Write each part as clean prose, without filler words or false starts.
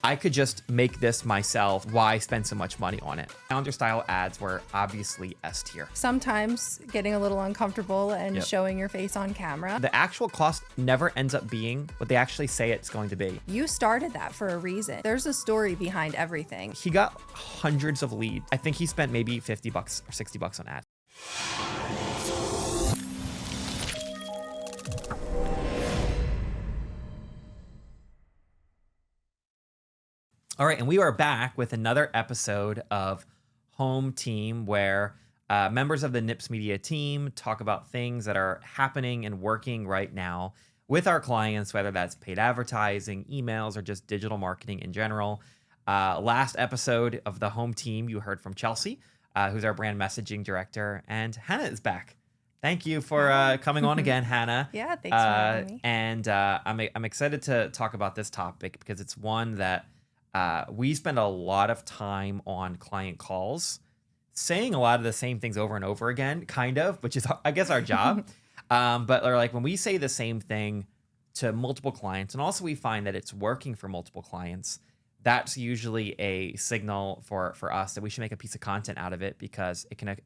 I could just make this myself. Why spend so much money on it? Founder style ads were obviously S tier. Sometimes getting a little uncomfortable and Yep. showing your face on camera. The actual cost never ends up being what they actually say it's going to be. You started that for a reason. There's a story behind everything. He got hundreds of leads. I think he spent maybe $50 or $60 on ads. All right, and we are back with another episode of Home Team, where members of the Nips Media team talk about things that are happening and working right now with our clients, whether that's paid advertising, emails, or just digital marketing in general. Last episode of the Home Team, you heard from Chelsea, who's our brand messaging director, and Hannah is back. Thank you for coming on again, Hannah. Yeah, thanks for having me. And I'm excited to talk about this topic because it's one that we spend a lot of time on client calls saying a lot of the same things over and over again, kind of, which is, I guess, our job. But like when we say the same thing to multiple clients, and also we find that it's working for multiple clients, that's usually a signal for us that we should make a piece of content out of it because it can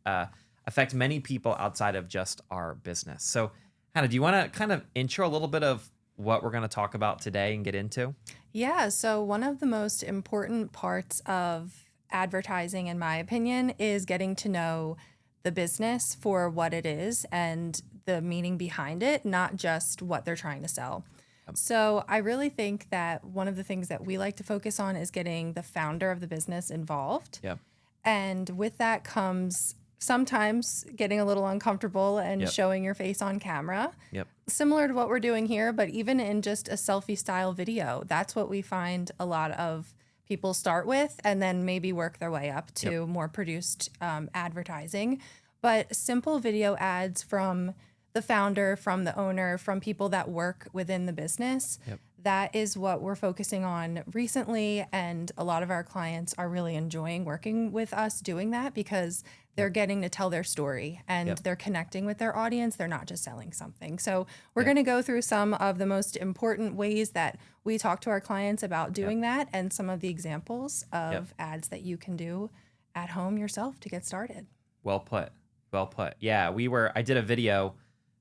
affect many people outside of just our business. So Hannah, do you want to kind of intro a little bit of what we're going to talk about today and get into? Yeah, so one of the most important parts of advertising, in my opinion, is getting to know the business for what it is and the meaning behind it, not just what they're trying to sell. So I really think that one of the things that we like to focus on is getting the founder of the business involved. Yep. And with that comes sometimes getting a little uncomfortable and Yep. showing your face on camera. Yep. Similar to what we're doing here, but even in just a selfie style video, that's what we find a lot of people start with and then maybe work their way up to more produced advertising. But simple video ads from the founder, from the owner, from people that work within the business, that is what we're focusing on recently. And a lot of our clients are really enjoying working with us doing that because they're getting to tell their story and they're connecting with their audience. They're not just selling something. So we're going to go through some of the most important ways that we talk to our clients about doing that and some of the examples of ads that you can do at home yourself to get started. Well put. Well put. Yeah, I did a video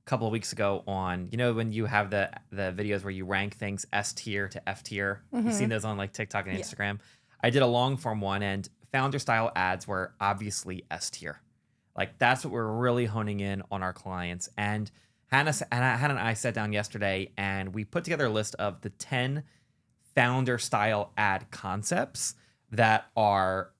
a couple of weeks ago on, when you have the videos where you rank things S tier to F tier. You've seen those on like TikTok and Instagram. I did a long form one, and founder style ads were obviously S tier. Like that's what we're really honing in on our clients. And Hannah and I sat down yesterday and we put together a list of the 10 founder style ad concepts that are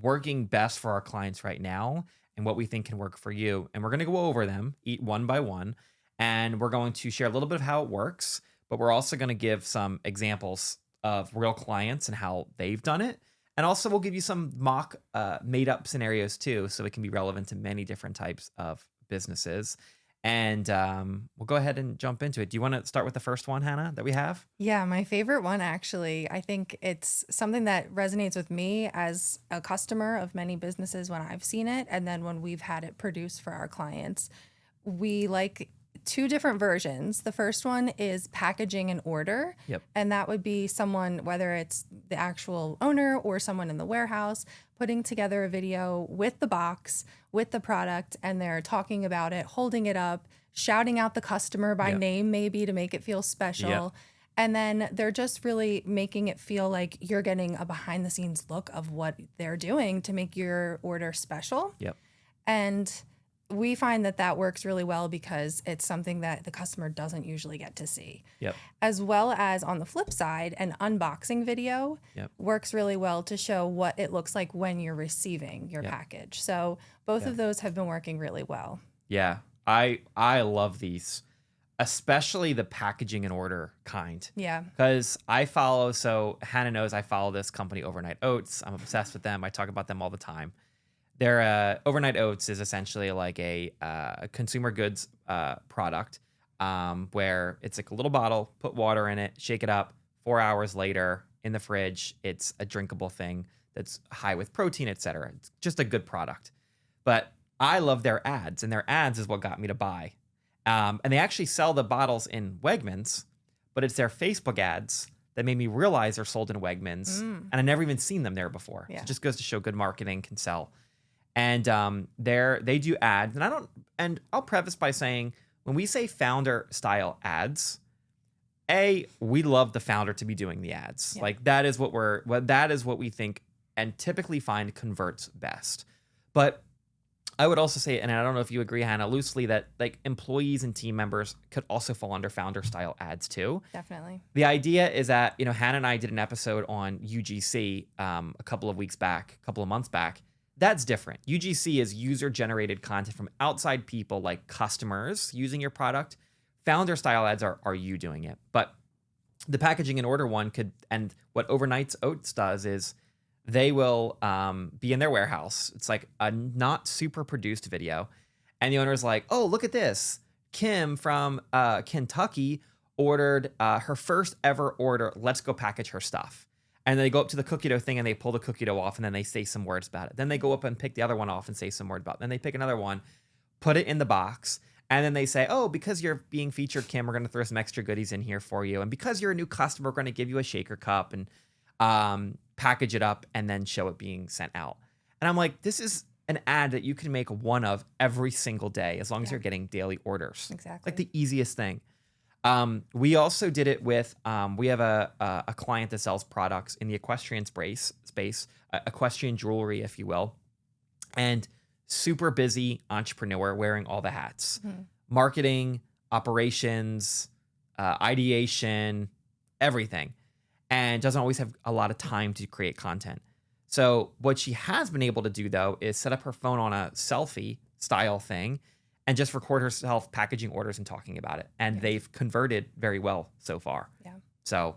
working best for our clients right now and what we think can work for you. And we're going to go over them, eat one by one, and we're going to share a little bit of how it works, but we're also going to give some examples of real clients and how they've done it. And also we'll give you some mock made up scenarios too, so it can be relevant to many different types of businesses. And we'll go ahead and jump into it. Do you want to start with the first one, Hannah, that we have? Yeah, my favorite one, actually. I think it's something that resonates with me as a customer of many businesses when I've seen it. And then when we've had it produced for our clients, we like two different versions. The first one is packaging an order. Yep. And that would be someone, whether it's the actual owner or someone in the warehouse, putting together a video with the box, with the product, and they're talking about it, holding it up, shouting out the customer by name maybe to make it feel special. Yep. And then they're just really making it feel like you're getting a behind the scenes look of what they're doing to make your order special. Yep. And we find that works really well because it's something that the customer doesn't usually get to see. Yep. As well as on the flip side, an unboxing video works really well to show what it looks like when you're receiving your package. So both of those have been working really well. Yeah, I love these, especially the packaging and order kind. Yeah. Because so Hannah knows I follow this company, Overnight Oats. I'm obsessed with them. I talk about them all the time. Their Overnight Oats is essentially like a consumer goods product where it's like a little bottle, put water in it, shake it up. 4 hours later in the fridge, it's a drinkable thing that's high with protein, etc. It's just a good product. But I love their ads, and their ads is what got me to buy. And they actually sell the bottles in Wegmans, but it's their Facebook ads that made me realize they're sold in Wegmans, and I never even seen them there before. So it just goes to show good marketing can sell. And they do ads, and I'll preface by saying when we say founder style ads, we love the founder to be doing the ads. Yeah. Like that is what we think and typically find converts best. But I would also say, and I don't know if you agree, Hannah, loosely, that like employees and team members could also fall under founder style ads too. Definitely. The idea is that, Hannah and I did an episode on UGC a couple of months back. That's different. UGC is user generated content from outside people like customers using your product. Founder style ads are you doing it. But the packaging and order one and what Overnight Oats does is they will be in their warehouse. It's like a not super produced video. And the owner's like, oh, look at this. Kim from Kentucky ordered her first ever order. Let's go package her stuff. And then they go up to the cookie dough thing and they pull the cookie dough off and then they say some words about it. Then they go up and pick the other one off and say some words about it. Then they pick another one, put it in the box. And then they say, oh, because you're being featured, Kim, we're going to throw some extra goodies in here for you. And because you're a new customer, we're going to give you a shaker cup and package it up and then show it being sent out. And I'm like, this is an ad that you can make one of every single day as long as you're getting daily orders. Exactly. Like the easiest thing. We also did it with, we have a client that sells products in the equestrian space, equestrian jewelry, if you will. And super busy entrepreneur wearing all the hats, marketing, operations, ideation, everything. And doesn't always have a lot of time to create content. So what she has been able to do though, is set up her phone on a selfie style thing and just record herself packaging orders and talking about it. And they've converted very well so far. Yeah. So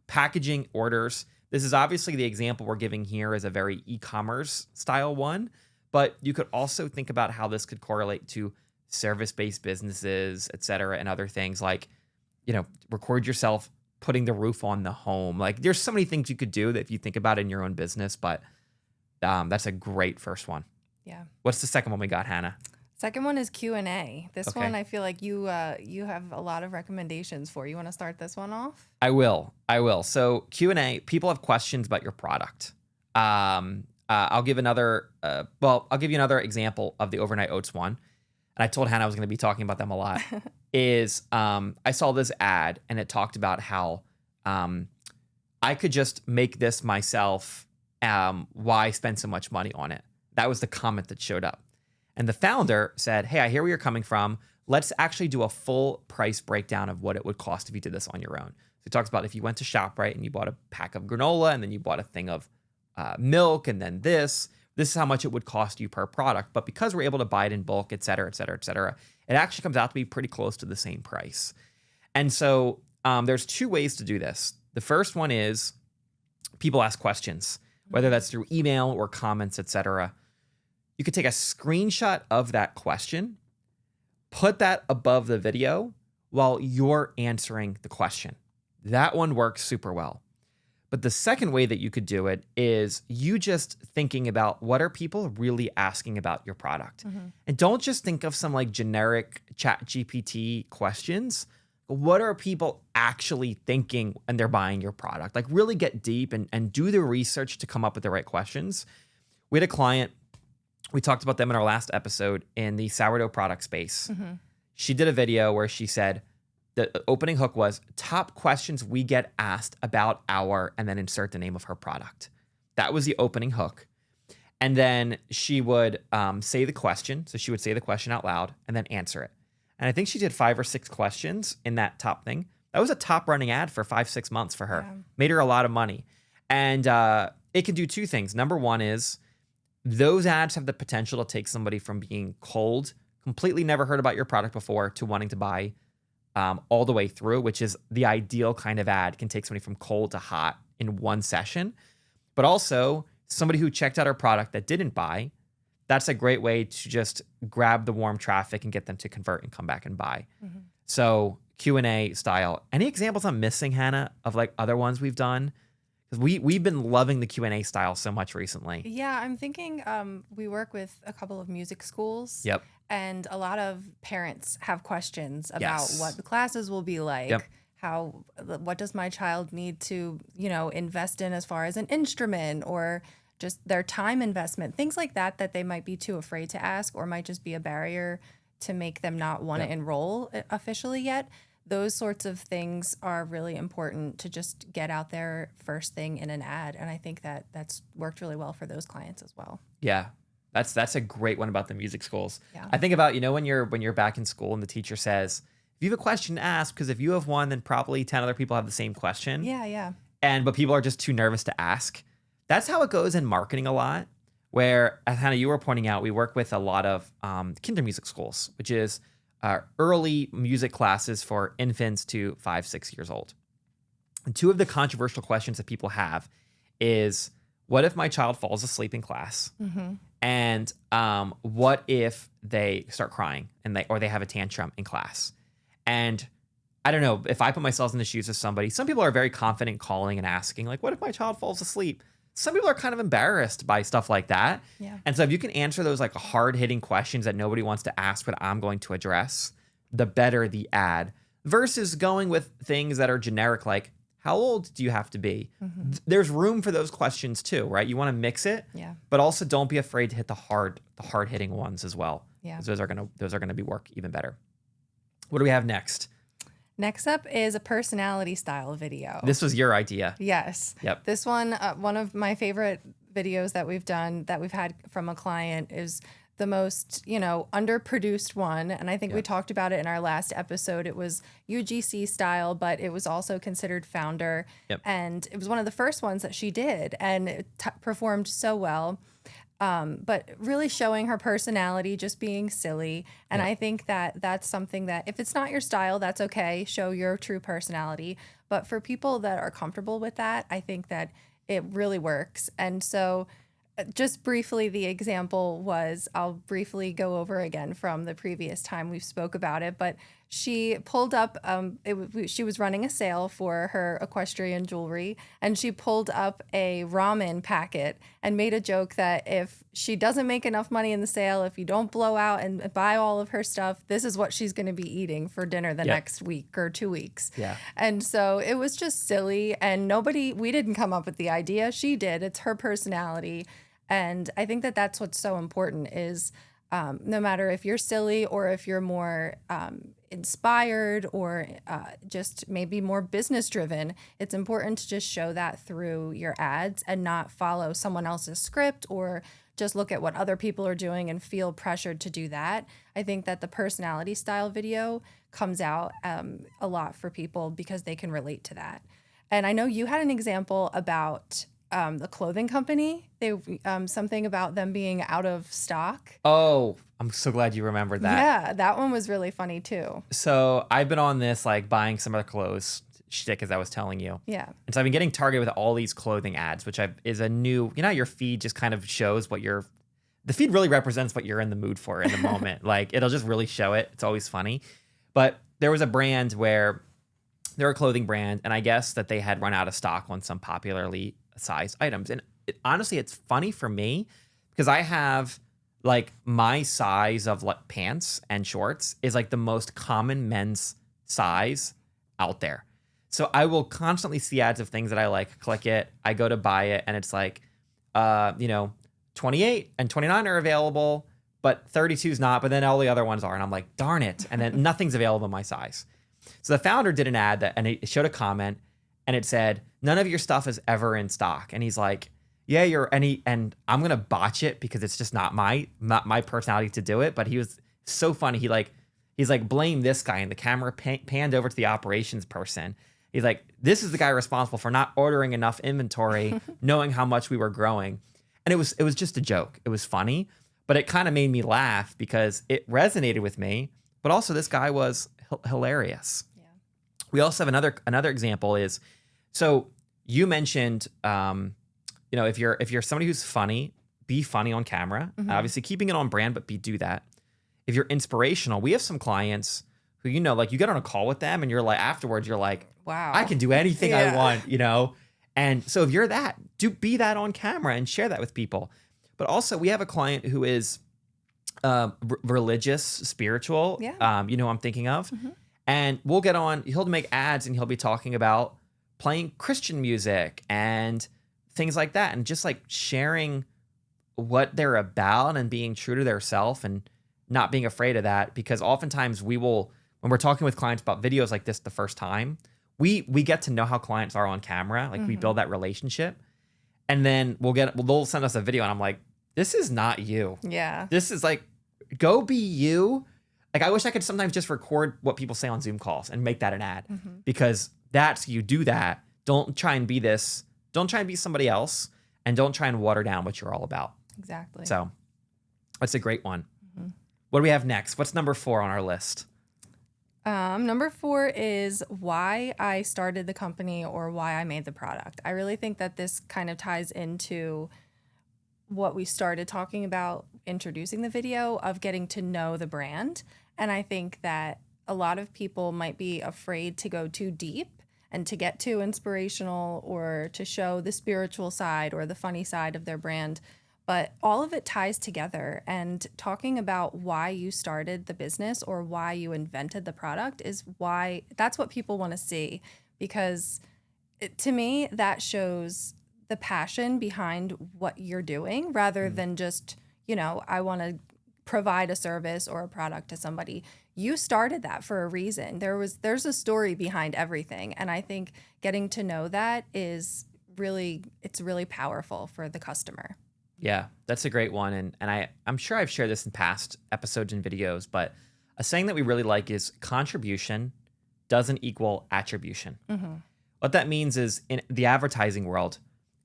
packaging orders, this is obviously the example we're giving here is a very e-commerce style one. But you could also think about how this could correlate to service-based businesses, et cetera, and other things like, record yourself putting the roof on the home. Like there's so many things you could do that if you think about it in your own business, but that's a great first one. Yeah. What's the second one we got, Hannah? Second one is Q&A. This one I feel like you have a lot of recommendations for. You want to start this one off? I will. So Q&A, people have questions about your product. I'll give you another example of the Overnight Oats one. And I told Hannah I was going to be talking about them a lot. I saw this ad and it talked about how I could just make this myself. Why spend so much money on it? That was the comment that showed up. And the founder said, hey, I hear where you're coming from. Let's actually do a full price breakdown of what it would cost if you did this on your own. So he talks about if you went to ShopRite and you bought a pack of granola and then you bought a thing of milk, and then this is how much it would cost you per product. But because we're able to buy it in bulk, et cetera, et cetera, et cetera, it actually comes out to be pretty close to the same price. And so there's two ways to do this. The first one is people ask questions, whether that's through email or comments, et cetera. You could take a screenshot of that question, put that above the video while you're answering the question. That one works super well. But the second way that you could do it is you just thinking about what are people really asking about your product. And don't just think of some like generic ChatGPT questions. What are people actually thinking when they're buying your product? Like really get deep and do the research to come up with the right questions. We had a client, we talked about them in our last episode in the sourdough product space. She did a video where she said, the opening hook was top questions we get asked about and then insert the name of her product. That was the opening hook. And then she would say the question. So she would say the question out loud and then answer it. And I think she did 5 or 6 questions in that top thing. That was a top running ad for 5-6 months for her. Yeah. Made her a lot of money. And it can do 2 things. Number one is those ads have the potential to take somebody from being cold, completely never heard about your product before, to wanting to buy all the way through, which is the ideal kind of ad, can take somebody from cold to hot in one session. But also somebody who checked out our product that didn't buy, that's a great way to just grab the warm traffic and get them to convert and come back and buy. So Q&A style. Any examples I'm missing, Hannah, of like other ones we've done? Because we've been loving the Q&A style so much recently. Yeah, I'm thinking we work with a couple of music schools. Yep. And a lot of parents have questions about what the classes will be like, what does my child need to, invest in as far as an instrument or just their time investment, things like that they might be too afraid to ask or might just be a barrier to make them not want to enroll officially yet. Those sorts of things are really important to just get out there first thing in an ad. And I think that that's worked really well for those clients as well. Yeah. That's a great one about the music schools. Yeah. I think about, when you're back in school and the teacher says, if you have a question, ask, because if you have one, then probably 10 other people have the same question. Yeah. But people are just too nervous to ask. That's how it goes in marketing a lot, where, as Hannah, you were pointing out, we work with a lot of kinder music schools, which is early music classes for infants to 5-6 years old. And two of the controversial questions that people have is, what if my child falls asleep in class? Mm-hmm. And what if they start crying or they have a tantrum in class? And I don't know, if I put myself in the shoes of somebody, some people are very confident calling and asking, like, what if my child falls asleep? Some people are kind of embarrassed by stuff like that. Yeah. And so if you can answer those like hard-hitting questions that nobody wants to ask, but I'm going to address, the better the ad, versus going with things that are generic, like, how old do you have to be? Mm-hmm. There's room for those questions too, right? You want to mix it, but also don't be afraid to hit the hard-hitting ones as well. Yeah. Those are gonna be work even better. What do we have next? Next up is a personality style video. This was your idea. Yes. Yep. This one, one of my favorite videos that we've done that we've had from a client is the most, underproduced one. And I think we talked about it in our last episode. It was UGC style, but it was also considered founder. Yep. And it was one of the first ones that she did, and it performed so well. But really showing her personality, just being silly. And I think that that's something that if it's not your style, that's okay. Show your true personality. But for people that are comfortable with that, I think that it really works. And so just briefly, the example was, I'll briefly go over again from the previous time we spoke about it, but she pulled up, she was running a sale for her equestrian jewelry, and she pulled up a ramen packet and made a joke that if she doesn't make enough money in the sale, if you don't blow out and buy all of her stuff, this is what she's going to be eating for dinner the next week or 2 weeks. Yeah. And so it was just silly, and we didn't come up with the idea. She did. It's her personality. And I think that that's what's so important is no matter if you're silly or if you're more inspired or just maybe more business driven, it's important to just show that through your ads and not follow someone else's script or just look at what other people are doing and feel pressured to do that. I think that the personality style video comes out a lot for people because they can relate to that. And I know you had an example about the clothing company. They something about them being out of stock. Oh, I'm so glad you remembered that. Yeah, that one was really funny too. So I've been on this like buying some other clothes shtick, as I was telling you. Yeah. And so I've been getting targeted with all these clothing ads, which is a new, how your feed just kind of shows the feed really represents what you're in the mood for in the moment. Like it'll just really show it. It's always funny. But there was a brand where they're a clothing brand, and I guess that they had run out of stock on some popularly sized items. And honestly, it's funny for me because I have like my size of like pants and shorts is like the most common men's size out there. So I will constantly see ads of things that I like, click it, I go to buy it, and it's like, 28 and 29 are available, but 32 is not, but then all the other ones are. And I'm like, darn it. And then nothing's available in my size. So the founder did an ad and it showed a comment, and it said, none of your stuff is ever in stock. And he's like, yeah, and I'm going to botch it because it's just not my personality to do it. But he was so funny. He's like, blame this guy. And the camera panned over to the operations person. He's like, this is the guy responsible for not ordering enough inventory, knowing how much we were growing. And it was just a joke. It was funny, but it kind of made me laugh because it resonated with me. But also this guy was hilarious. Yeah. We also have another example is, so you mentioned, if you're somebody who's funny, be funny on camera. Mm-hmm. Obviously keeping it on brand, but do that. If you're inspirational, we have some clients who, like you get on a call with them and you're like, afterwards, you're like, wow, I can do anything I want, And so if you're that, be that on camera and share that with people. But also we have a client who is religious, spiritual, I'm thinking of. Mm-hmm. And we'll get on, he'll make ads and he'll be talking about playing Christian music and things like that. And just like sharing what they're about and being true to their self and not being afraid of that. Because oftentimes we will, when we're talking with clients about videos like this the first time, we get to know how clients are on camera. Like we build that relationship. And then they'll send us a video and I'm like, this is not you. Yeah. This is like, go be you. Like, I wish I could sometimes just record what people say on Zoom calls and make that an ad because you do that. Don't try and be this. Don't try and be somebody else and don't try and water down what you're all about. Exactly. So that's a great one. What do we have next? What's number 4 on our list? Number 4 is why I started the company or why I made the product. I really think that this kind of ties into what we started talking about introducing the video of getting to know the brand. And I think that a lot of people might be afraid to go too deep and to get too inspirational or to show the spiritual side or the funny side of their brand. But all of it ties together. And talking about why you started the business or why you invented the product that's what people want to see. Because to me, that shows the passion behind what you're doing rather than just, I want to provide a service or a product to somebody. You started that for a reason. There's a story behind everything. And I think getting to know that it's really powerful for the customer. Yeah, that's a great one. And I'm sure I've shared this in past episodes and videos, but a saying that we really like is contribution doesn't equal attribution. What that means is in the advertising world,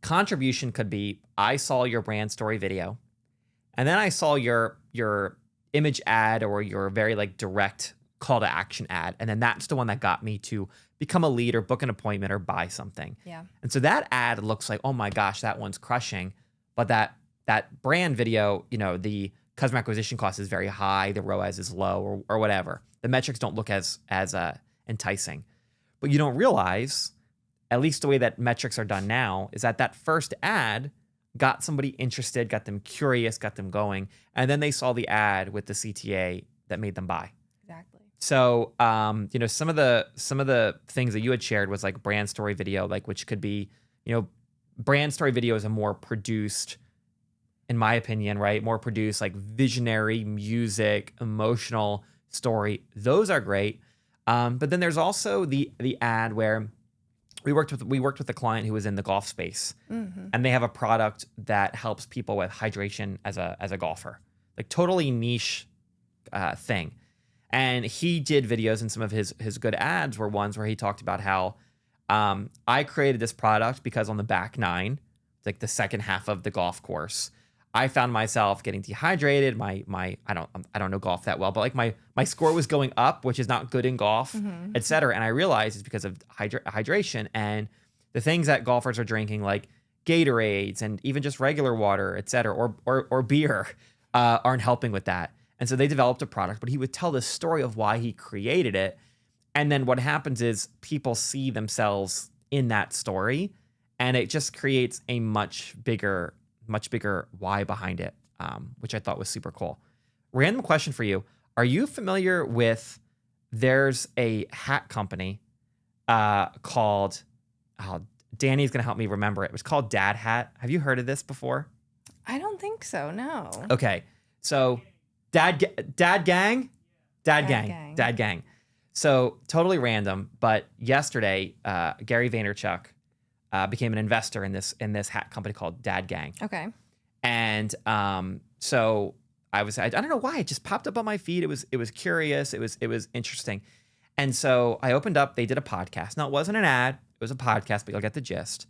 contribution could be, I saw your brand story video, and then I saw your image ad or your very like direct call to action ad. And then that's the one that got me to become a lead or book an appointment or buy something. Yeah. And so that ad looks like, oh my gosh, that one's crushing. But that brand video, the customer acquisition cost is very high, the ROAS is low or whatever. The metrics don't look as enticing. But you don't realize, at least the way that metrics are done now, is that first ad got somebody interested, got them curious, got them going, and then they saw the ad with the CTA that made them buy. Exactly. So, some of the things that you had shared was like brand story video, like which could be, brand story video is a more produced, in my opinion, right? More produced, like visionary music, emotional story. Those are great. But then there's also the ad where we worked with a client who was in the golf space, and they have a product that helps people with hydration as a golfer, like totally niche thing. And he did videos, and some of his good ads were ones where he talked about how I created this product because on the back nine, like the second half of the golf course, I found myself getting dehydrated. My I don't know golf that well, but like my score was going up, which is not good in golf, et cetera. And I realized it's because of hydration and the things that golfers are drinking, like Gatorades and even just regular water, et cetera, or beer, aren't helping with that. And so they developed a product, but he would tell the story of why he created it. And then what happens is people see themselves in that story, and it just creates a much bigger why behind it, which I thought was super cool. Random question for you. Are you familiar with, there's a hat company called, Danny's going to help me remember it. It was called Dad Hat. Have you heard of this before? I don't think so, no. Okay. So Dad Gang. So totally random, but yesterday, Gary Vaynerchuk became an investor in this hat company called Dad Gang. Okay. And so I don't know why it just popped up on my feed. It was curious. It was interesting. And so I opened up, they did a podcast. Now it wasn't an ad, it was a podcast, but you'll get the gist.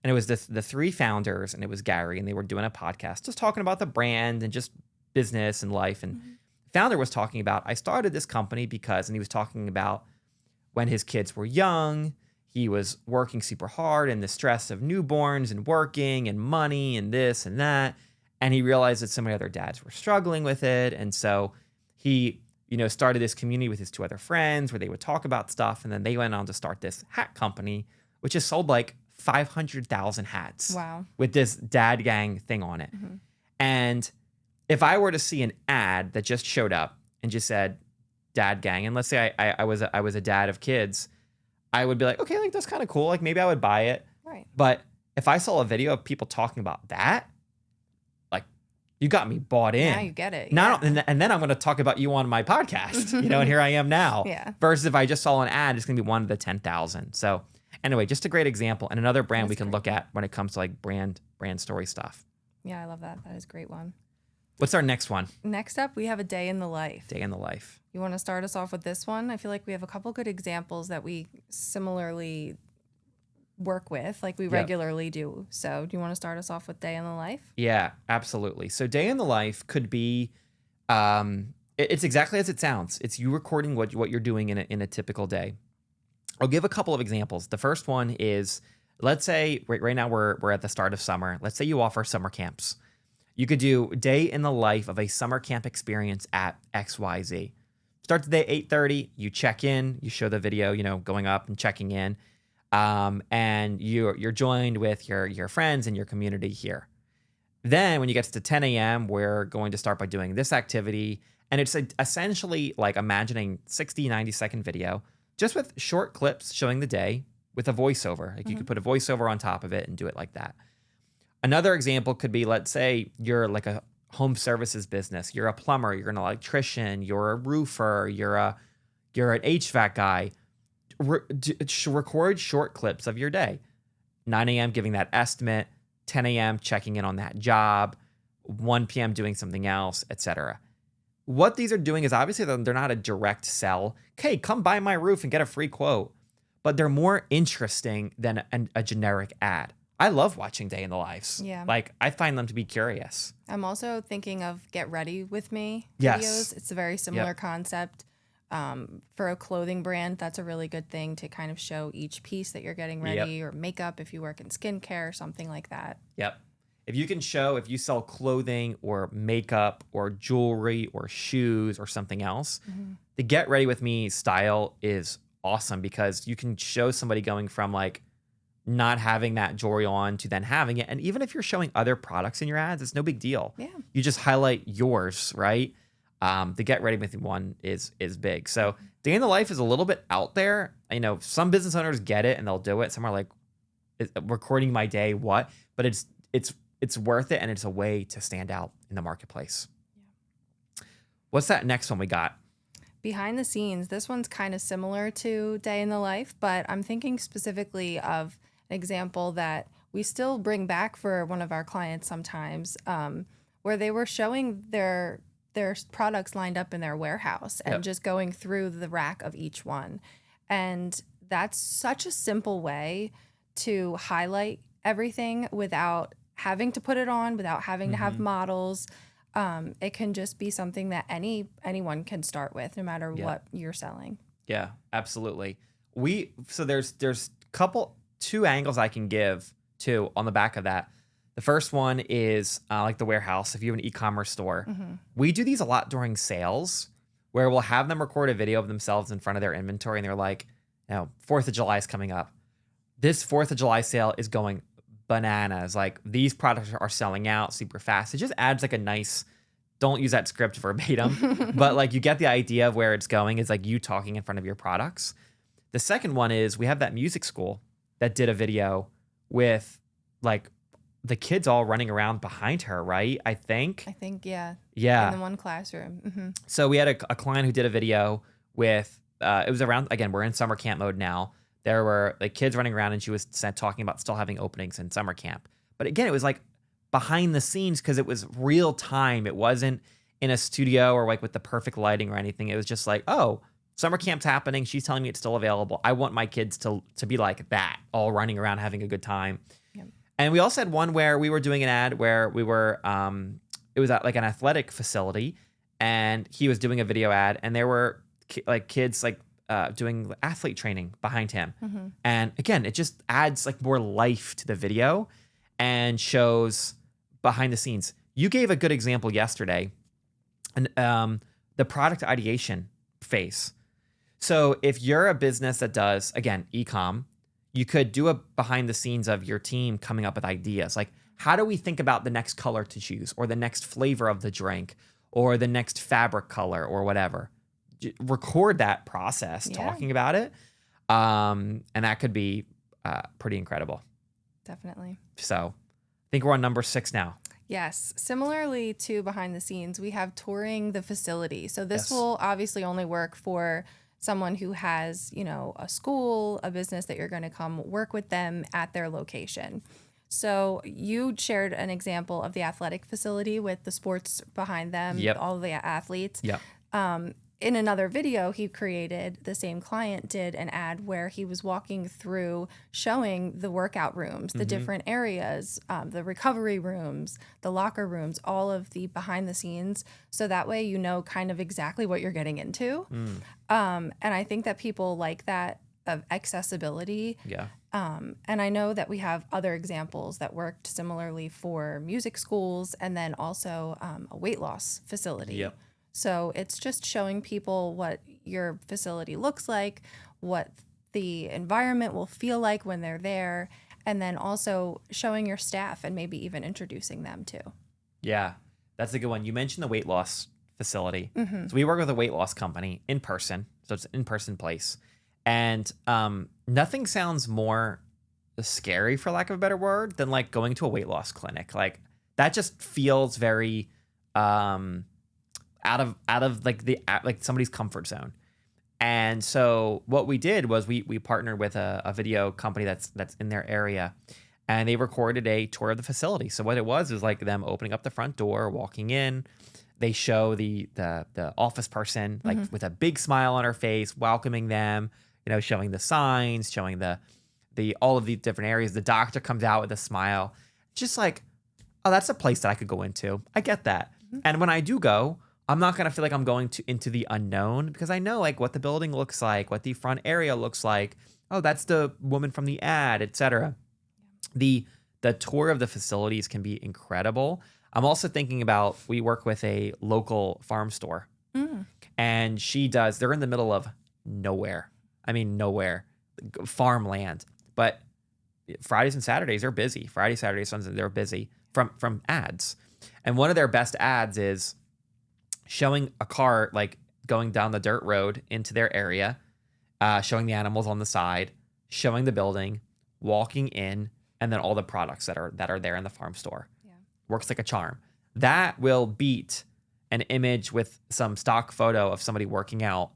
And it was the 3 founders, and it was Gary, and they were doing a podcast just talking about the brand and just business and life. And founder was talking about, I started this company because, and he was talking about when his kids were young, he was working super hard and the stress of newborns and working and money and this and that. And he realized that so many other dads were struggling with it. And so he, started this community with his 2 other friends where they would talk about stuff. And then they went on to start this hat company, which has sold like 500,000 hats. Wow. With this Dad Gang thing on it. And if I were to see an ad that just showed up and just said, dad gang, and let's say I was a dad of kids, I would be like, okay, like that's kind of cool. Like maybe I would buy it. Right. But if I saw a video of people talking about that, like you got me bought in. Now you get it. Now, and then I'm going to talk about you on my podcast, you know, and here I am now. Yeah. Versus if I just saw an ad, it's going to be 1 to the 10,000. So anyway, just a great example and another brand we can look at when it comes to like brand story stuff. Yeah, I love that. That is a great one. What's our next one? Next up, we have a day in the life. Day in the life. You want to start us off with this one? I feel like we have a couple good examples that we similarly work with, like we regularly do. So do you want to start us off with day in the life? Yeah, absolutely. So day in the life could be, it's exactly as it sounds. It's you recording what you're doing in a typical day. I'll give a couple of examples. The first one is, let's say right now we're at the start of summer. Let's say you offer summer camps. You could do day in the life of a summer camp experience at XYZ. Start the day 8:30. You check in. You show the video, you know, going up and checking in, and you're joined with your friends and your community here. Then when you get to 10 a.m., we're going to start by doing this activity, and it's essentially like imagining 60, 90-second video, just with short clips showing the day with a voiceover. Like you could put a voiceover on top of it and do it like that. Another example could be, let's say you're like a home services business. You're a plumber, you're an electrician, you're a roofer, you're an HVAC guy. Record short clips of your day. 9 a.m. giving that estimate, 10 a.m. checking in on that job, 1 p.m. doing something else, etc. What these are doing is obviously they're not a direct sell. Okay, come buy my roof and get a free quote. But they're more interesting than a generic ad. I love watching day in the lives. Yeah. Like I find them to be curious. I'm also thinking of Get Ready With Me videos. Yes. It's a very similar concept. For a clothing brand, that's a really good thing to kind of show each piece that you're getting ready, or makeup if you work in skincare or something like that. Yep. If you can show, if you sell clothing or makeup or jewelry or shoes or something else, the Get Ready With Me style is awesome because you can show somebody going from like not having that jewelry on to then having it. And even if you're showing other products in your ads, it's no big deal. Yeah. You just highlight yours, right? The Get Ready With Me one is big. So day in the life is a little bit out there. I know some business owners get it and they'll do it. Some are like, recording my day, what? But it's worth it, and it's a way to stand out in the marketplace. Yeah. What's that next one we got? Behind the scenes. This one's kind of similar to day in the life, but I'm thinking specifically of an example that we still bring back for one of our clients sometimes, where they were showing their products lined up in their warehouse and just going through the rack of each one. And that's such a simple way to highlight everything without having to put it on, without having to have models. It can just be something that anyone can start with, no matter what you're selling. Yeah, absolutely. So there's two angles I can give to on the back of that. The first one is like the warehouse. If you have an e-commerce store, we do these a lot during sales, where we'll have them record a video of themselves in front of their inventory, and they're like, you know, 4th of July is coming up. This 4th of July sale is going bananas. Like these products are selling out super fast. It just adds like a nice, don't use that script verbatim, but like you get the idea of where it's going. It's like you talking in front of your products. The second one is we have that music school that did a video with like the kids all running around behind her, right? I think, yeah. In the one classroom. So we had a client who did a video with, it was around, again, we're in summer camp mode now. There were like kids running around, and she was talking about still having openings in summer camp. But again, it was like behind the scenes because it was real time. It wasn't in a studio or like with the perfect lighting or anything. It was just like, oh, summer camp's happening. She's telling me it's still available. I want my kids to be like that, all running around having a good time. Yep. And we also had one where we were doing an ad where we were, it was at like an athletic facility, and he was doing a video ad, and there were like kids like doing athlete training behind him. And again, it just adds like more life to the video and shows behind the scenes. You gave a good example yesterday, and the product ideation phase. So if you're a business that does, again, e-com, you could do a behind the scenes of your team coming up with ideas. Like, how do we think about the next color to choose, or the next flavor of the drink, or the next fabric color, or whatever? record that process, talking about it. And that could be pretty incredible. Definitely. So I think we're on number 6 now. Yes. Similarly to behind the scenes, we have touring the facility. So this will obviously only work for someone who has, a school, a business that you're going to come work with them at their location. So you shared an example of the athletic facility with the sports behind them, all the athletes. Yep. In another video he created, the same client did an ad where he was walking through showing the workout rooms, the different areas, the recovery rooms, the locker rooms, all of the behind the scenes. So that way you know kind of exactly what you're getting into. And I think that people like that of accessibility. Yeah. And I know that we have other examples that worked similarly for music schools and then also a weight loss facility. Yep. So it's just showing people what your facility looks like, what the environment will feel like when they're there, and then also showing your staff and maybe even introducing them too. Yeah, that's a good one. You mentioned the weight loss facility. Mm-hmm. So we work with a weight loss company in person. So it's an in-person place. And nothing sounds more scary, for lack of a better word, than like going to a weight loss clinic. Like that just feels very out of like somebody's comfort zone. And so what we did was we partnered with a video company that's in their area, and they recorded a tour of the facility. So what it was like them opening up the front door, walking in. They show the office person like with a big smile on her face, welcoming them, showing the signs, showing the all of the different areas. The doctor comes out with a smile. Just like, oh, that's a place that I could go into. I get that. And when I do go, I'm not going to feel like I'm going into the unknown, because I know like what the building looks like, what the front area looks like. Oh, that's the woman from the ad, etc. The tour of the facilities can be incredible. I'm also thinking about, we work with a local farm store, and they're in the middle of nowhere. I mean, nowhere, farmland. But Fridays and Saturdays are busy. Friday, Saturday, Sunday, they're busy from ads. And one of their best ads is showing a car like going down the dirt road into their area, showing the animals on the side, showing the building, walking in, and then all the products that are there in the farm store. Yeah. Works like a charm. That will beat an image with some stock photo of somebody working out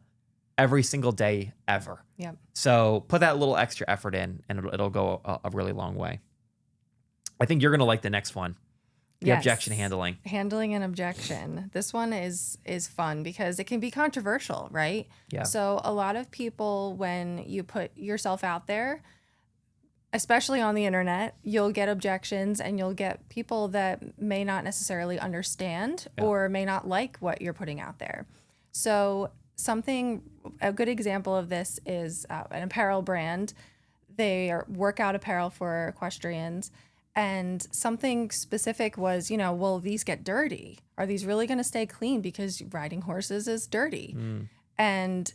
every single day ever. Yeah. So put that little extra effort in, and it'll go a really long way. I think you're going to like the next one. The objection handling. Handling an objection. This one is fun because it can be controversial, right? Yeah. So a lot of people, when you put yourself out there, especially on the internet, you'll get objections, and you'll get people that may not necessarily understand or may not like what you're putting out there. So a good example of this is an apparel brand. They are workout apparel for equestrians. And something specific was, will these get dirty? Are these really going to stay clean? Because riding horses is dirty. And,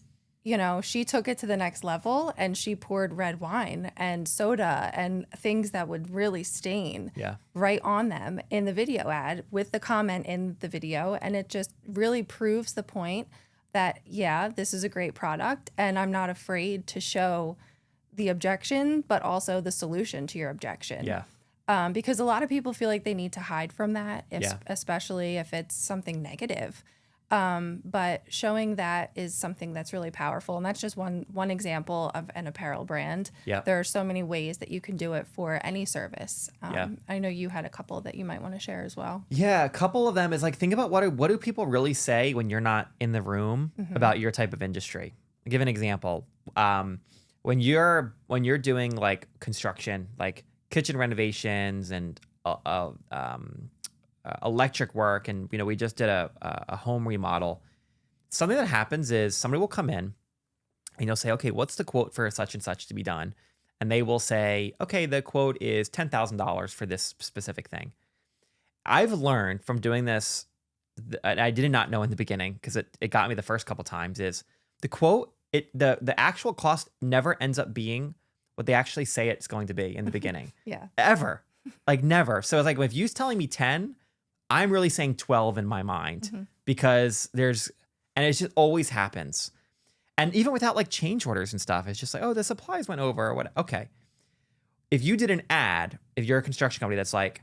she took it to the next level, and she poured red wine and soda and things that would really stain right on them in the video ad with the comment in the video. And it just really proves the point that, this is a great product, and I'm not afraid to show the objection, but also the solution to your objection. Yeah. Because a lot of people feel like they need to hide from that, especially if it's something negative. But showing that is something that's really powerful. And that's just one example of an apparel brand. Yeah. There are so many ways that you can do it for any service. I know you had a couple that you might want to share as well. Yeah, a couple of them is like, think about what do people really say when you're not in the room about your type of industry. I'll give an example. When you're doing like construction, like kitchen renovations and electric work, and we just did a home remodel. Something that happens is somebody will come in and you'll say, okay, what's the quote for such and such to be done? And they will say, okay, the quote is $10,000 for this specific thing. I've learned from doing this, and I did not know in the beginning, because it got me the first couple times, is the quote, the actual cost never ends up being what they actually say it's going to be in the beginning. Ever. Like never. So it's like, if you're telling me 10, I'm really saying 12 in my mind, because And it just always happens. And even without like change orders and stuff, it's just like, oh, the supplies went over or what. Okay. If you did an ad, if you're a construction company that's like,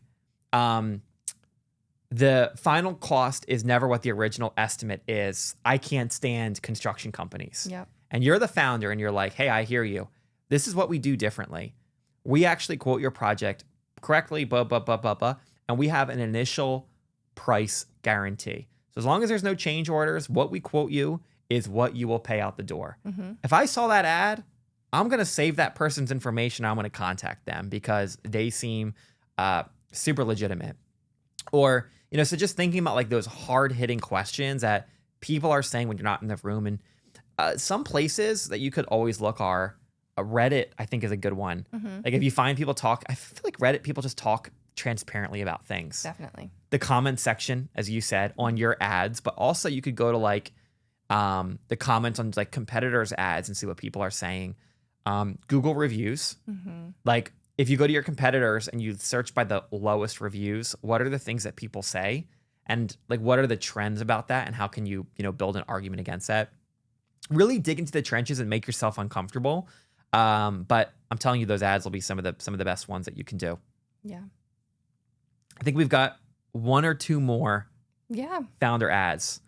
the final cost is never what the original estimate is. I can't stand construction companies. Yep. And you're the founder and you're like, hey, I hear you. This is what we do differently. We actually quote your project correctly, blah, blah, blah, blah, blah. And we have an initial price guarantee. So as long as there's no change orders, what we quote you is what you will pay out the door. Mm-hmm. If I saw that ad, I'm going to save that person's information. I'm going to contact them because they seem super legitimate. Or, you know, so just thinking about like those hard hitting questions that people are saying when you're not in the room. And some places that you could always look are Reddit, I think is a good one. Mm-hmm. Like if you find people talk, I feel like Reddit people just talk transparently about things. Definitely. The comment section, as you said, on your ads, but also you could go to like the comments on like competitors' ads and see what people are saying. Google reviews. Mm-hmm. Like if you go to your competitors and you search by the lowest reviews, what are the things that people say? And like what are the trends about that? And how can you, you know, build an argument against that? Really dig into the trenches and make yourself uncomfortable. But I'm telling you, those ads will be some of the best ones that you can do. Yeah. I think we've got one or two more founder ads.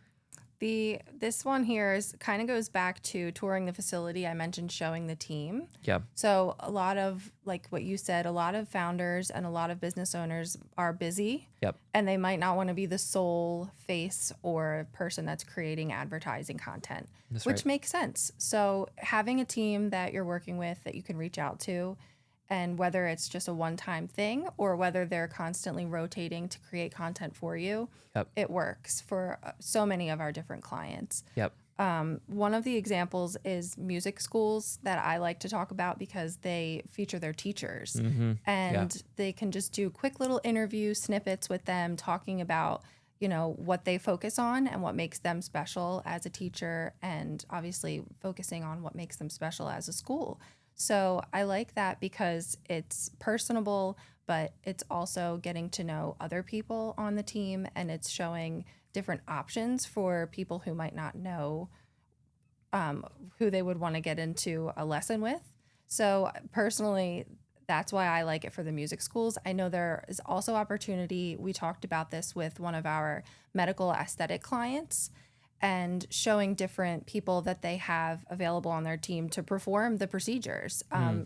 This one here is kind of goes back to touring the facility. I mentioned showing the team. Yeah. So a lot of, like what you said, a lot of founders and a lot of business owners are busy. Yep. And they might not want to be the sole face or person that's creating advertising content, which makes sense. So having a team that you're working with that you can reach out to, and whether it's just a one-time thing or whether they're constantly rotating to create content for you, it works for so many of our different clients. Yep. One of the examples is music schools that I like to talk about because they feature their teachers. Mm-hmm. And they can just do quick little interview snippets with them talking about, you know, what they focus on and what makes them special as a teacher, and obviously focusing on what makes them special as a school. So I like that because it's personable, but it's also getting to know other people on the team, and it's showing different options for people who might not know who they would want to get into a lesson with. So personally, that's why I like it for the music schools. I know there is also opportunity. We talked about this with one of our medical aesthetic clients, and showing different people that they have available on their team to perform the procedures,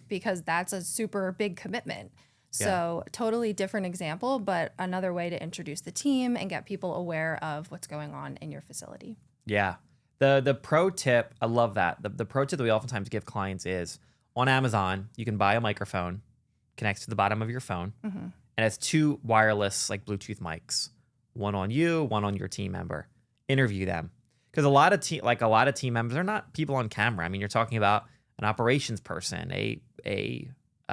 because that's a super big commitment. So totally different example, but another way to introduce the team and get people aware of what's going on in your facility. Yeah. The pro tip, I love that. The pro tip that we oftentimes give clients is on Amazon, you can buy a microphone, connects to the bottom of your phone, and it's two wireless like Bluetooth mics, one on you, one on your team member. Interview them. Because a lot of team members are not people on camera. I mean, you're talking about an operations person, a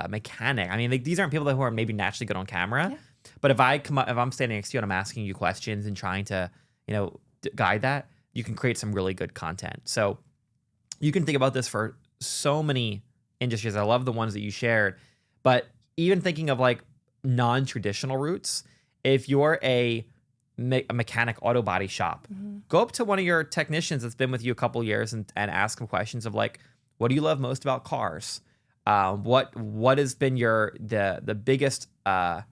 mechanic. I mean, these aren't people who are maybe naturally good on camera. Yeah. But if I'm standing next to you and I'm asking you questions and trying to, you know, guide that, you can create some really good content. So you can think about this for so many industries. I love the ones that you shared. But even thinking of like non-traditional routes, if you're a mechanic auto body shop, go up to one of your technicians that's been with you a couple years and ask them questions of like, what do you love most about cars? What has been the biggest, the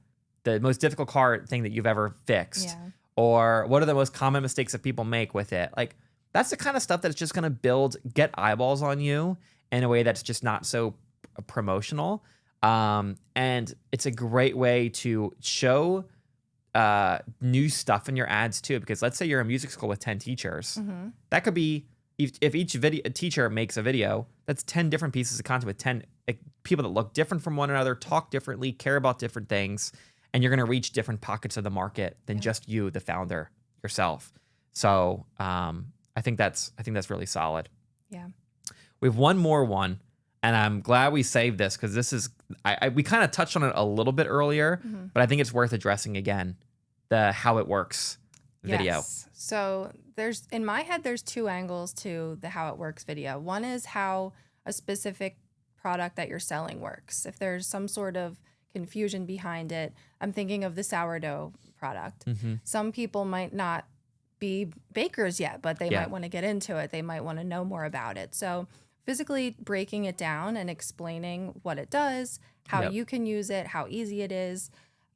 most difficult car thing that you've ever fixed? Yeah. Or what are the most common mistakes that people make with it? Like that's the kind of stuff that's just going to get eyeballs on you in a way that's just not so promotional. And it's a great way to show new stuff in your ads too, because let's say you're a music school with 10 teachers. That could be, if each teacher makes a video, that's 10 different pieces of content with 10 people that look different from one another, talk differently, care about different things, and you're going to reach different pockets of the market than just you, the founder, yourself. So I think that's really solid. Yeah. We have one more one, and I'm glad we saved this because this is we kind of touched on it a little bit earlier, but I think it's worth addressing again. The how it works video. Yes. So in my head, there's two angles to the how it works video. One is how a specific product that you're selling works. If there's some sort of confusion behind it, I'm thinking of the sourdough product. Some people might not be bakers yet, but they Yeah. might want to get into it. They might want to know more about it. So physically breaking it down and explaining what it does, how Yep. you can use it, how easy it is,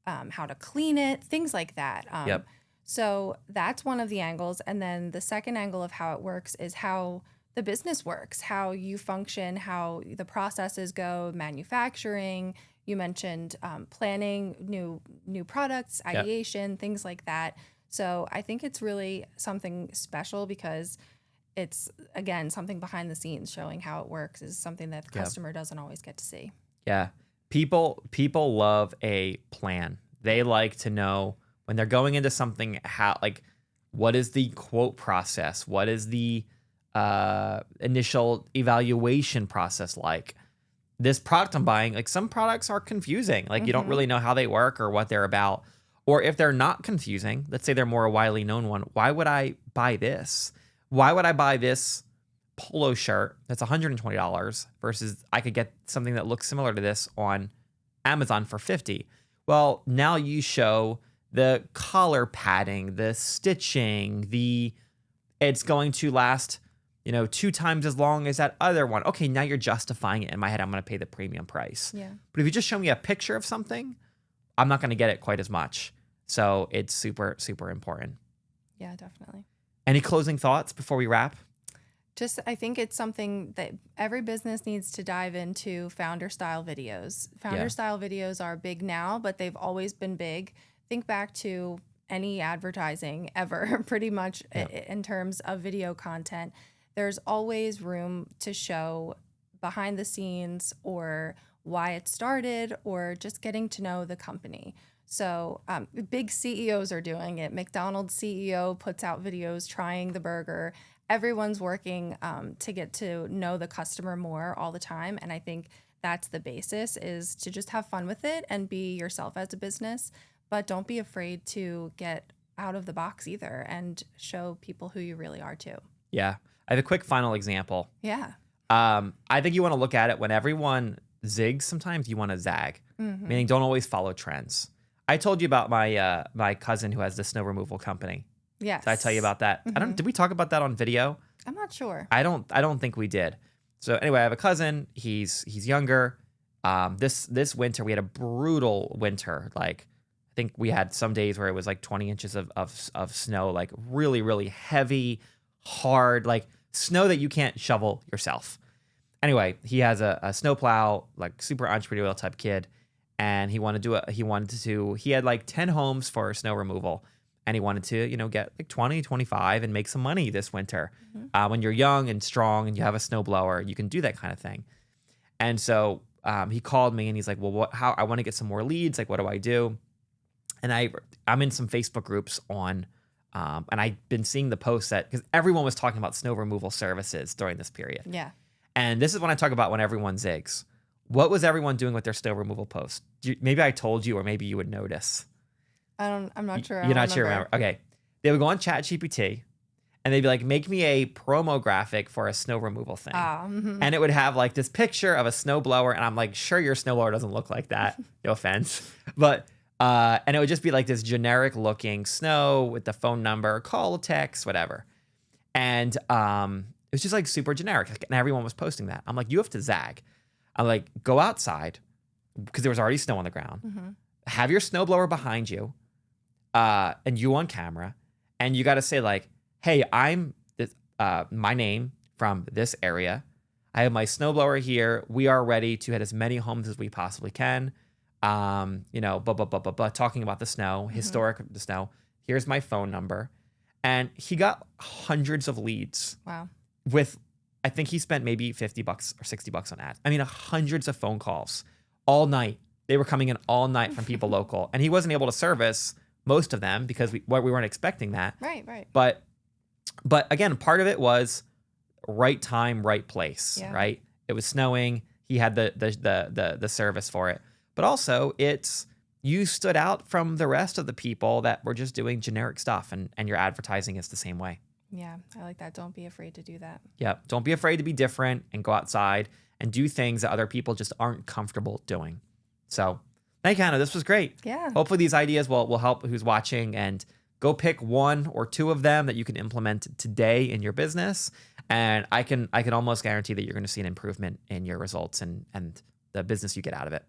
how to clean it, things like that. Yep. So that's one of the angles. And then the second angle of how it works is how the business works, how you function, how the processes go, manufacturing. You mentioned planning new products, Yep. ideation, things like that. So I think it's really something special because it's, again, something behind the scenes showing how it works is something that the Yep. customer doesn't always get to see. Yeah. People love a plan. They like to know when they're going into something, how, like, what is the quote process? What is the initial evaluation process like? This product I'm buying, like, some products are confusing. Like, you don't really know how they work or what they're about. Or if they're not confusing, let's say they're more a widely known one, why would I buy this? Why would I buy this polo shirt that's $120 versus I could get something that looks similar to this on Amazon for $50? Well, now you show the collar padding, the stitching, it's going to last, 2 times as long as that other one. Okay, now you're justifying it. In my head, I'm going to pay the premium price. Yeah. But if you just show me a picture of something, I'm not going to get it quite as much. So it's super, super important. Yeah, definitely. Any closing thoughts before we wrap? Just, I think it's something that every business needs to dive into, founder style videos. Founder style videos are big now, but they've always been big. Think back to any advertising ever, pretty much in terms of video content. There's always room to show behind the scenes or why it started or just getting to know the company. So big CEOs are doing it. McDonald's CEO puts out videos trying the burger. Everyone's working to get to know the customer more all the time. And I think that's the basis, is to just have fun with it and be yourself as a business. But don't be afraid to get out of the box either and show people who you really are too. Yeah. I have a quick final example. Yeah. I think you want to look at it when everyone zigs, sometimes you want to zag, meaning don't always follow trends. I told you about my my cousin who has the snow removal company. Yes. Did I tell you about that? Did we talk about that on video? I'm not sure. I don't think we did. So anyway, I have a cousin. He's younger. This winter we had a brutal winter. Like, I think we had some days where it was like 20 inches of snow, like really, really heavy, hard, like snow that you can't shovel yourself. Anyway, he has a snowplow, like super entrepreneurial type kid, and he had like 10 homes for snow removal, and he wanted to, get like 20, 25 and make some money this winter. When you're young and strong and you have a snowblower, you can do that kind of thing. And so he called me and he's like, well, how I want to get some more leads. Like, what do I do? And I'm in some Facebook groups on, and I've been seeing the posts because everyone was talking about snow removal services during this period. Yeah. And this is when I talk about when everyone zigs. What was everyone doing with their snow removal posts? Maybe I told you, or maybe you would notice. I'm not sure. You're not sure. Remember? Okay. They would go on ChatGPT and they'd be like, make me a promo graphic for a snow removal thing. And it would have like this picture of a snow blower. And I'm like, sure, your snow blower doesn't look like that. No offense. But, and it would just be like this generic looking snow with the phone number, call, text, whatever. And it was just like super generic. Like, and everyone was posting that. I'm like, you have to zag. I'm like, go outside because there was already snow on the ground. Have your snowblower behind you and you on camera. And you got to say like, hey, I'm my name from this area. I have my snowblower here. We are ready to hit as many homes as we possibly can. Blah, blah, blah, blah, blah, talking about the snow, historic the snow. Here's my phone number. And he got hundreds of leads. Wow. With, I think he spent maybe $50 or $60 on ads. I mean, hundreds of phone calls all night. They were coming in all night from people local. And he wasn't able to service most of them because we weren't expecting that. Right. But again, part of it was right time, right place, right? It was snowing. He had the service for it. But also you stood out from the rest of the people that were just doing generic stuff, and your advertising is the same way. Yeah, I like that. Don't be afraid to do that. Yeah, don't be afraid to be different and go outside and do things that other people just aren't comfortable doing. So, thank you, Hannah. This was great. Yeah. Hopefully these ideas will help who's watching and Go pick 1 or 2 of them that you can implement today in your business. And I can almost guarantee that you're going to see an improvement in your results and the business you get out of it.